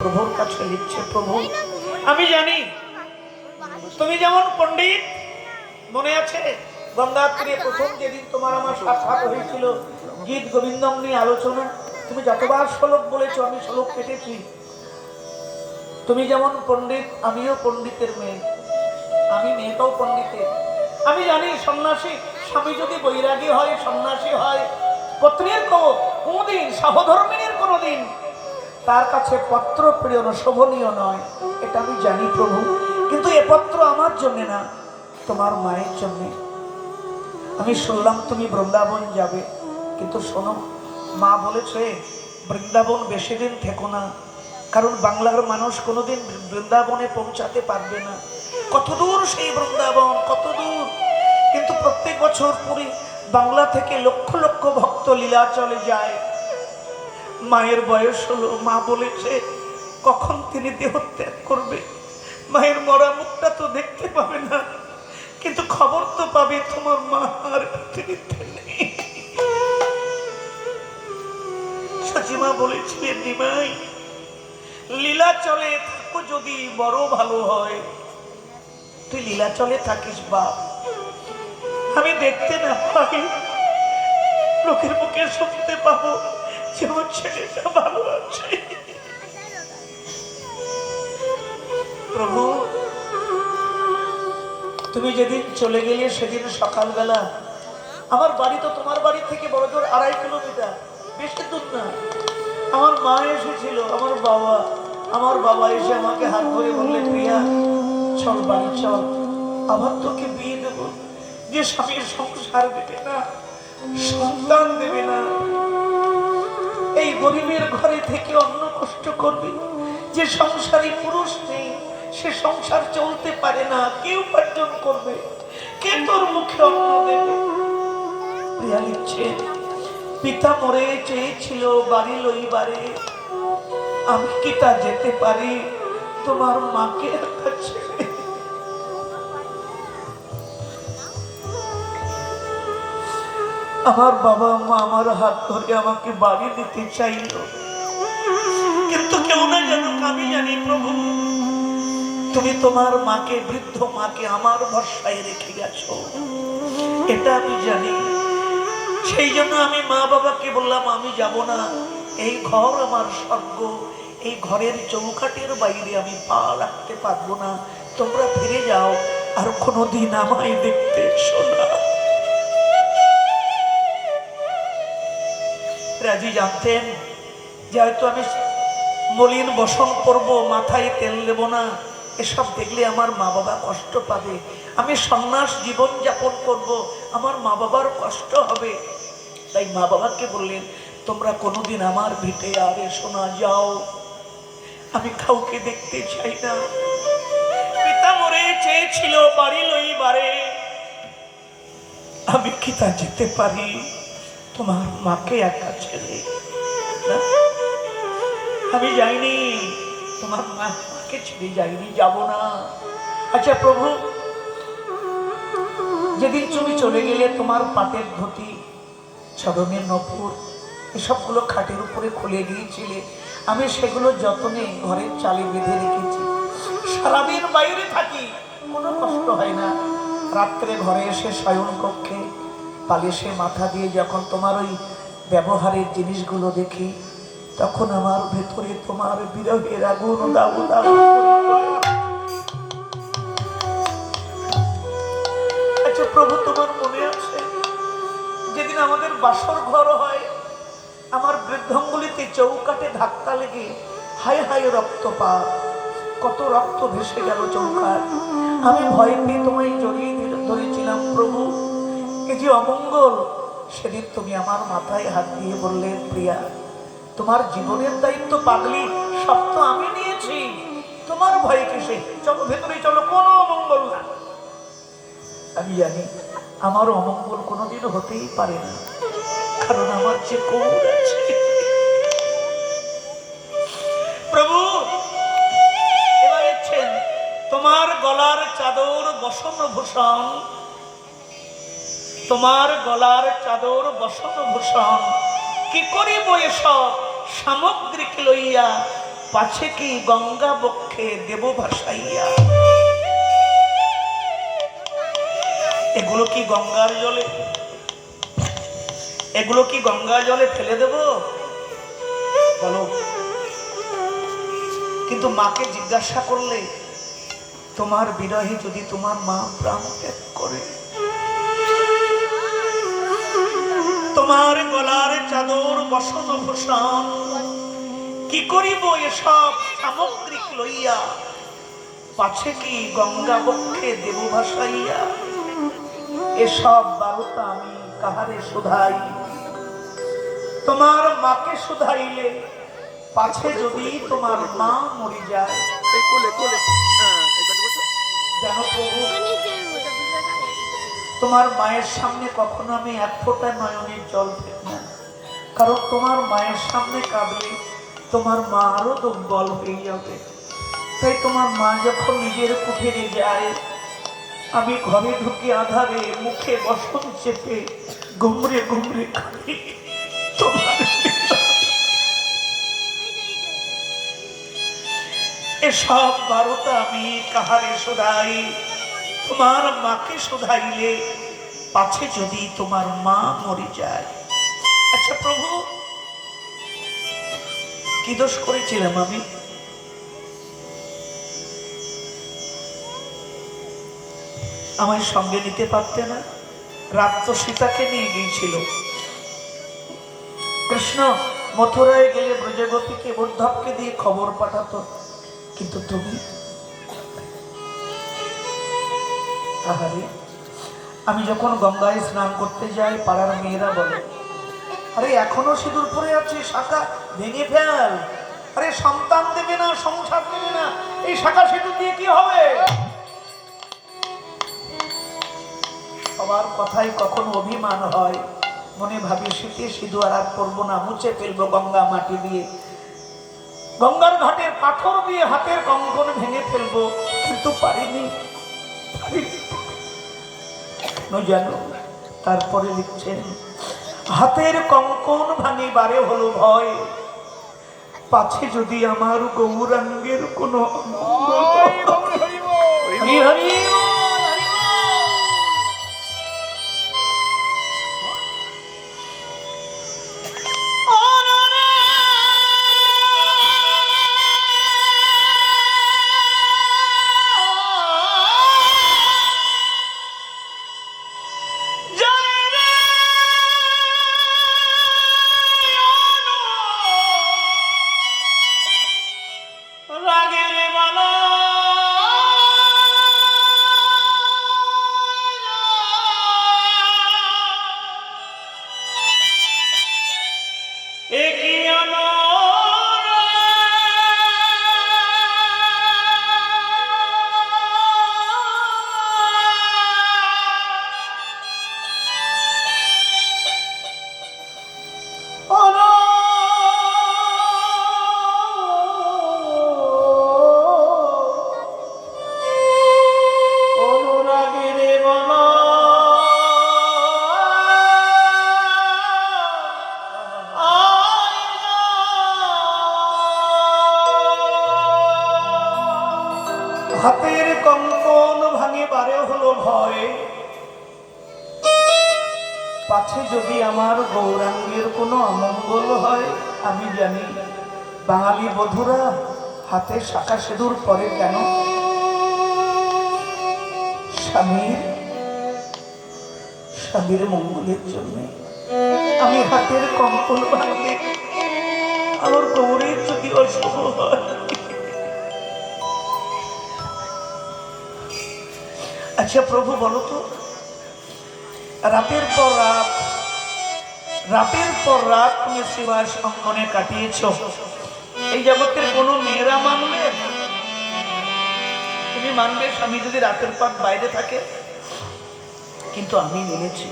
প্রভুর কাছে লিখছে, প্রভু আমি জানি তুমি যেমন পণ্ডিত, মনে আছে গঙ্গাত্রী প্রথম যেদিন তোমার আমার সাক্ষাৎ হয়েছিল, গীত গোবিন্দম নিয়ে আলোচনা, তুমি যতবার শ্লোক বলেছো আমি শ্লোক কেটেছি। তুমি যেমন পণ্ডিত, আমিও পণ্ডিতের মেয়ে, আমি মেয়েটাও পণ্ডিতের। আমি জানি সন্ন্যাসী স্বামী যদি বৈরাগী হয়, সন্ন্যাসী হয়, পত্নীর কোনদিন সহধর্মিনীর কোনদিন তার কাছে পত্র প্রিয় শোভনীয় নয়, এটা আমি জানি প্রভু। কিন্তু এ পত্র আমার জন্য না, তোমার মায়ের জন্য। আমি শুনলাম তুমি বৃন্দাবন যাবে, কিন্তু শোনো, মা বলেছে বৃন্দাবন বেশি দিন থেকো না, কারণ বাংলার মানুষ কোনোদিন বৃন্দাবনে পৌঁছাতে পারবে না। কত দূর সেই বৃন্দাবন, কত দূর। কিন্তু প্রত্যেক বছর পুরী বাংলা থেকে লক্ষ লক্ষ ভক্ত লীলা চলে যায়। মায়ের বয়স হলো, মা বলেছে কখন তিনি দেহত্যাগ করবে। মায়ের মরা মুখটা তো দেখতে পাবে না, কিন্তু খবর তো পাবে তোমার মা আর পৃথিবীতে নেই। সচিমা বলেছিলেন, নিমাই লীলা চলে থাকো, যদি বড় ভালো হয়। তুই লীলা চলে থাকিস বাপ, আমি দেখতে না পাই, লোকের মুখে শুনতে পাবো যেমন ছেলেটা ভালো আছে। প্রভু তুমি যেদিন চলে গেলে সেদিন সকালবেলা, আমার বাড়ি তো তোমার বাড়ি থেকে বড় জোর 2.5 কিলোমিটার, বেশি দূর না। আমার মা এসেছিল, আমার বাবা এসে আমাকে হাত ধরে বললেন, প্রিয়া চল বাড়ি চল, আবার তোকে বিয়ে দেবো। যে স্বামীর সংসার দেবে না, সন্তান দেবে না, এই গরিবের ঘরে থেকে অন্ন কষ্ট করবে, যে সংসারী পুরুষ নেই, সে সংসার চলতে পারে না, কে উপার্জন করবে, কে তোর মুখে অন্ন দেবে। প্রিয়া লিখছে, পিতা মরে চেয়েছিল বাড়ি লইবারে, আমি কি তা যেতে পারি তোমার মাকে একা ছেড়ে? আমার বাবা মা আমার হাত ধরে আমাকে বাড়ি দিতে চাইল, কিন্তু কেউ না জানুক, আমি জানি প্রভু তুমি তোমার মাকে, বৃদ্ধ মাকে আমার ভরসায় রেখে গেছো, এটা আমি জানি। সেই জন্য আমি মা বাবাকে বললাম, আমি যাব না, এই ঘর আমার স্বর্গ, এই ঘরের চৌকাটের বাইরে আমি পা রাখতে পারবো না, তোমরা ফিরে যাও, আর কোনোদিন আমায় দেখতে এসো না। রাজি জানতেন যে হয়তো আমি মলিন বসন করবো, মাথায় তেল দেব না, এসব দেখলে আমার মা বাবা কষ্ট পাবে, আমি সন্ন্যাস জীবন যাপন করব, আমার মা বাবার কষ্ট হবে। তাই মা বাবাকে বললেন, তোমরা কোনোদিন আমার ভিটে আর এসো না, যাও, আমি কাউকে দেখতে চাই না। পিতা মরে চেয়েছিল বাড়ি লইবারে, আমি কি তা যেতে পারি তোমার মাকে একা ছেড়ে? আমি যাইনি, তোমার মাকে ছেড়ে যাইনি, যাব না। আচ্ছা প্রভু, যেদিন তুমি চলে গেলে তোমার পাটের ধুতি, চরণের নপুর, এসবগুলো খাটের উপরে খুলে গিয়েছিলে, আমি সেগুলো যত্নে ঘরের চালে বেঁধে রেখেছি। সারাদিন বাইরে থাকি, কোনো কষ্ট হয় না, রাত্রে ঘরে এসে শয়ন কক্ষে পালিশে মাথা দিয়ে যখন তোমার ওই ব্যবহারের জিনিসগুলো দেখি, তখন আমার ভেতরে তোমার বিরহের আগুন দাউ দাউ। আচ্ছা প্রভু, তোমার মনে আছে যেদিন আমাদের বাসর ঘর হয়, আমার বৃদ্ধাঙ্গুলিতে চৌকাটে ধাক্কা লেগে হায় হায় রক্তপাত, কত রক্ত ভেসে গেল চৌকাট, আমি ভয় পেয়ে তোমায় জড়িয়ে ধরেছিলাম। প্রভু এই যে অমঙ্গল, সেদিন তুমি আমার মাথায় হাত দিয়ে বললেন, প্রিয়া তোমার জীবনের দায়িত্ব পাগলি সব তো আমি নিয়েছি, তোমার ভয় কিসে, চলো ভেতরে চলো, কোনো অমঙ্গল না। আমি জানি আমার অমঙ্গল কোনোদিন হতেই পারে না, কারণ আমার যে গৌর আছে। প্রভু এবার ইচ্ছেন, তোমার গলার চাদর বসন ভূষণ, তোমার গলার চাদর বসন ভূষণ, কি করিব এসব সামগ্রিক লইয়া, পাছে কি গঙ্গা বক্ষে দেব ভাসাইয়া। এগুলো কি গঙ্গার জলে, এগুলো কি গঙ্গা জলে ফেলে দেব বলো? কিন্তু মাকে জিজ্ঞাসা করলে, তোমার বিরহে যদি তোমার মা প্রাণ ত্যাগ করে, তোমার গলার চাদর বসন ভূষণ কি করিব এসব সামগ্রিক লইয়া, পাছে কি গঙ্গা বক্ষে দেব ভাসাইয়া। এসব বারোটা আমি কাহারে শুধাই, তোমার মাকে শুধাইলে পাছে যদি তোমার মা মরে যায়। জানো প্রভু, তোমার মায়ের সামনে কখনো আমি এক ফোঁটা নয়নের জল ফেলি না, কারণ তোমার মায়ের সামনে কাঁদলে তোমার মা আরো দুর্বল হয়ে যাবে। তাই তোমার মা যখন নিজের কুঠিরে যায়, আমি ঘরে ঢুকে আধারে মুখে বসন চেপে গুমরে গুমরে খাই। এসব বারোটা আমি কাহারে শোধাই, তোমার মাকে শোধাইলে পাছে যদি তোমার মা মরে যায়। আচ্ছা প্রভু, কি দোষ করেছিলাম আমি? আমার সঙ্গে নিতে পারতে না? রাত তো সীতাকে নিয়ে গিয়েছিল। কৃষ্ণ মথুরায় গেলে ব্রজগোপীকে উদ্ধবকে দিয়ে খবর পাঠাতো, কিন্তু তুমি। আহারে, আমি যখন গঙ্গায় স্নান করতে যাই, পাড়ার মেয়েরা বলে, আরে এখনো সিঁদুর পরে আছে, শাখা ভেঙে ফেল। আরে সন্তান দেবে না, সংসার দেবে না, এই শাখা সিঁদুর দিয়ে কি হবে? সবার কথাই কখনো অভিমান হয়, মনে ভাবি শীতে সিঁদুর আর পরবো না, মুছে ফেলবো গঙ্গা মাটি দিয়ে, গঙ্গার ঘাটের পাথর দিয়ে হাতের কঙ্কন ভেঙে ফেলবো, কিন্তু পারিনি। জানো, তারপরে লিখছেন, হাতের কঙ্কন ভাঙিবারে হলো ভয়, পাছে যদি আমার গৌরাঙ্গের কোনো হাতের কঙ্কন ভাঙিবারে হলো ভয়, পাছে যদি আমার গৌরাঙ্গের কোনো অমঙ্গল হয়। আমি জানি বাঙালি বধূরা হাতে শাখা সিঁদুর পরে কেন? স্বামীর মঙ্গলের জন্য। আমি হাতের কঙ্কন ভাঙলে আমার গৌরীর যদি অশুভ হয়। আচ্ছা প্রভু বলো তো, রাতের পর রাত তুমি শিবাস অঙ্গনে কাটিয়েছ, এই জগতের কোনো মেয়েরা মানবে? তুমি মানবে স্বামী যদি রাতের পর বাইরে থাকে? কিন্তু আমি মেনেছি।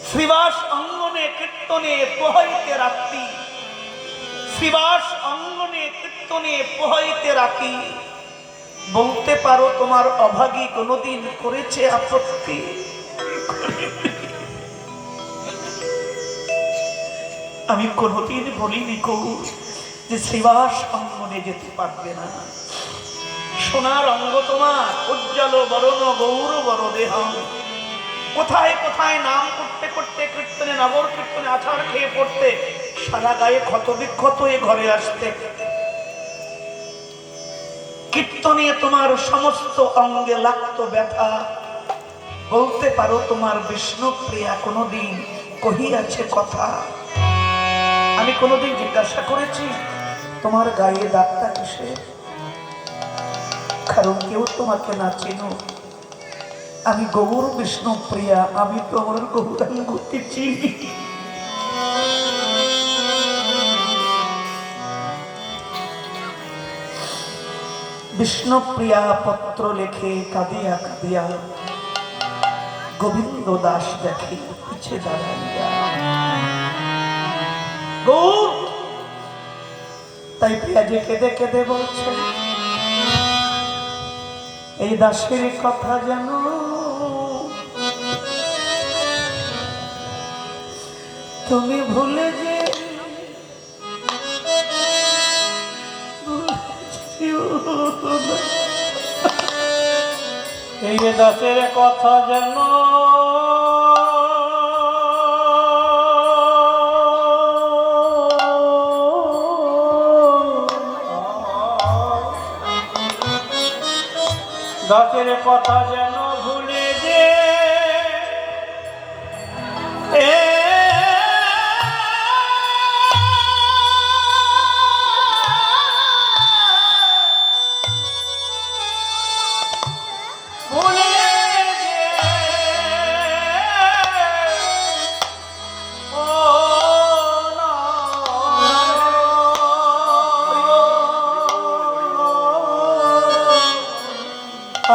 শ্রীবাস অঙ্গনে কীর্তনে পোহাইতে রাত্রি, শ্রীবাস অঙ্গনে কীর্তনে পোহাইতে রাতি। বলতে পারো তোমার অভাগী কোনদিন করেছে আপত্তি? আমি কোনদিন বলিনি গৌর যে শ্রীবাস অঙ্গনে ভ্রমণে যেতে পারবে না। সোনার অঙ্গ তোমার, উজ্জ্বল বরণ গৌর বর দেহ, কোথায় কোথায় নাম করতে করতে কীর্তনে নগর কীর্তনে আছাড় খেয়ে পড়তে, সারা গায়ে ক্ষত বিক্ষত হয়ে ঘরে আসতে। কীর্তনে তোমার সমস্ত অঙ্গে লাগতো ব্যথা। বলতে পারো তোমার বিষ্ণুপ্রিয়া কোনদিন কহিয়াছে কথা? আমি কোনদিন জিজ্ঞাসা করেছি তোমার গায়ে দাগটা কিসে? কারণ কেউ তোমাকে না চেনো। আমি গৌর বিষ্ণুপ্রিয়া, আমি তোমার গৌরাঙ্গকে চিনি। বিষ্ণুপ্রিয়া পত্র লেখে কাঁদিয়া কাঁদিয়া, গোবিন্দ দাস দেখে পিছে দাঁড়াইয়া। গৌর তাই প্রিয়াজি কেঁদে কেঁদে বলছে, এই দাসের কথা যেন তুমি ভুলে যে এই দাসের কথা যেন দাসের কথা যেন ভুলে যে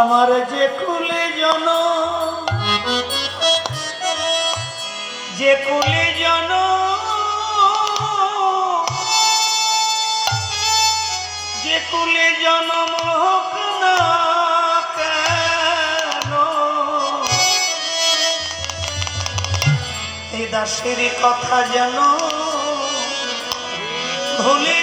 আমার যে কুলে জন, যে কুলে জন, যে কুলে জন্ম হোক না কেন, এই দাসের কথা যেন ভুলে